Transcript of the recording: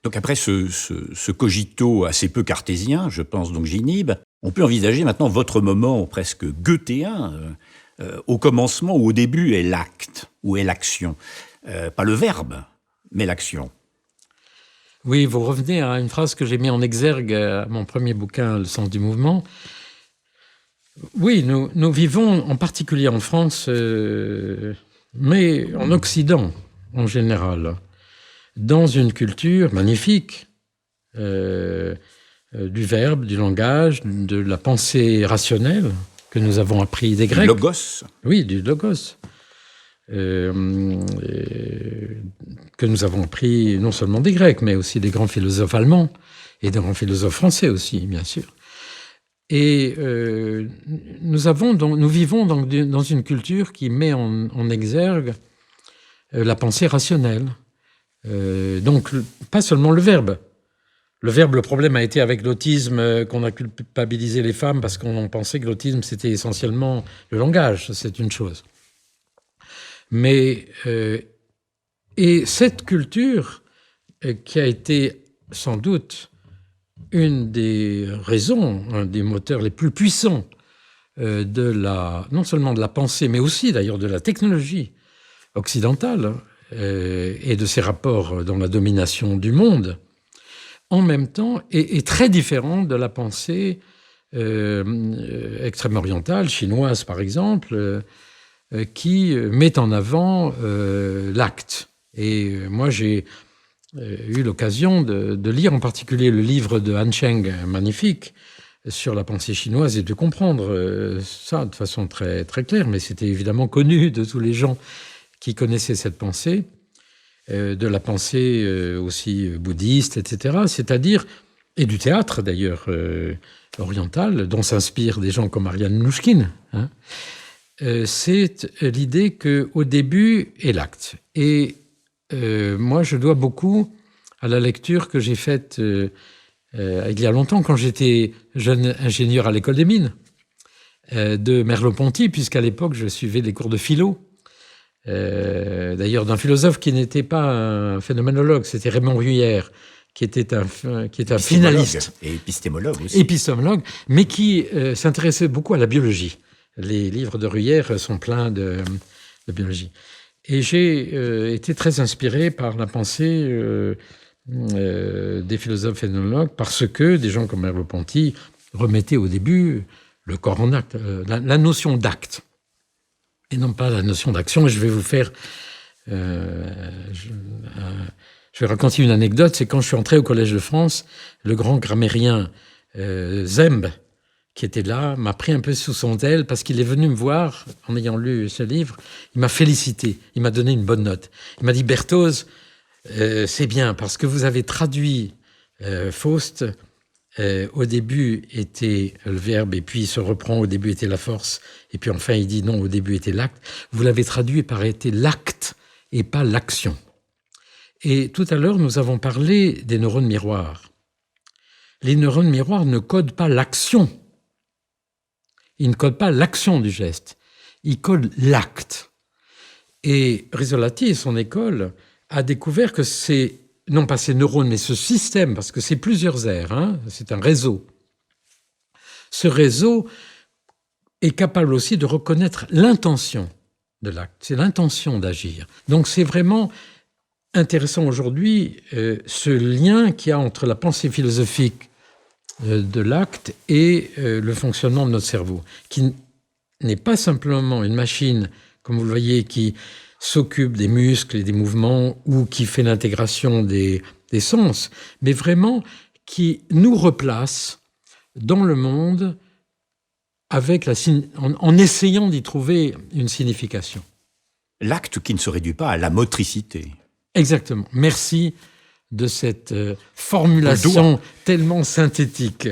Donc après ce cogito assez peu cartésien, je pense donc j'inhibe, on peut envisager maintenant votre moment presque goéthéen. Au commencement ou au début est l'acte, ou est l'action. Pas le verbe, mais l'action. Oui, vous revenez à une phrase que j'ai mis en exergue à mon premier bouquin, Le sens du mouvement. Oui, nous vivons, en particulier en France, mais en Occident en général, dans une culture magnifique du verbe, du langage, de la pensée rationnelle que nous avons appris des Grecs. Du logos. Oui, du logos. Que nous avons appris non seulement des Grecs, mais aussi des grands philosophes allemands et des grands philosophes français aussi, bien sûr. Et nous vivons donc dans une culture qui met en exergue la pensée rationnelle. Donc, pas seulement le verbe. Le verbe, le problème a été avec l'autisme qu'on a culpabilisé les femmes parce qu'on pensait que l'autisme, c'était essentiellement le langage. C'est une chose. Mais, et cette culture qui a été sans doute une des raisons, un des moteurs les plus puissants non seulement de la pensée, mais aussi d'ailleurs de la technologie occidentale et de ses rapports dans la domination du monde, en même temps est très différente de la pensée extrême-orientale, chinoise par exemple, qui met en avant l'acte. Et moi, j'ai eu l'occasion de lire en particulier le livre de Han Cheng, magnifique, sur la pensée chinoise, et de comprendre ça de façon très, très claire. Mais c'était évidemment connu de tous les gens qui connaissaient cette pensée, de la pensée aussi bouddhiste, etc. C'est-à-dire, et du théâtre d'ailleurs oriental, dont s'inspirent des gens comme Ariane Mnouchkine, hein. C'est l'idée qu'au début est l'acte. Et moi, je dois beaucoup à la lecture que j'ai faite il y a longtemps, quand j'étais jeune ingénieur à l'école des mines, de Merleau-Ponty, puisqu'à l'époque, je suivais des cours de philo, d'ailleurs d'un philosophe qui n'était pas un phénoménologue, c'était Raymond Ruyère, qui est un finaliste. Et épistémologue aussi. Épistémologue, mais qui s'intéressait beaucoup à la biologie. Les livres de Ruyère sont pleins de biologie. Et j'ai été très inspiré par la pensée des philosophes phénoménologues, parce que des gens comme Merleau-Ponty remettaient au début le corps en acte, la notion d'acte, et non pas la notion d'action. Et je vais vous faire... je vais raconter une anecdote. C'est quand je suis entré au Collège de France, le grand grammairien Zemb, qui était là, m'a pris un peu sous son aile parce qu'il est venu me voir en ayant lu ce livre. Il m'a félicité, il m'a donné une bonne note. Il m'a dit « Berthoz, c'est bien parce que vous avez traduit Faust. Au début était le verbe et puis il se reprend, au début était la force et puis enfin il dit non, au début était l'acte. Vous l'avez traduit par était l'acte et pas l'action. » Et tout à l'heure, nous avons parlé des neurones miroirs. Les neurones miroirs ne codent pas l'action. Ils ne codent pas l'action du geste. Ils codent l'acte. Et Rizzolatti et son école a découvert que c'est, non pas ces neurones, mais ce système, parce que c'est plusieurs aires, hein, c'est un réseau. Ce réseau est capable aussi de reconnaître l'intention de l'acte. C'est l'intention d'agir. Donc c'est vraiment intéressant aujourd'hui ce lien qu'il y a entre la pensée philosophique de l'acte et le fonctionnement de notre cerveau, qui n'est pas simplement une machine, comme vous le voyez, qui s'occupe des muscles et des mouvements ou qui fait l'intégration des sens, mais vraiment qui nous replace dans le monde avec en essayant d'y trouver une signification. L'acte qui ne se réduit pas à la motricité. Exactement. Merci de cette formulation tellement synthétique.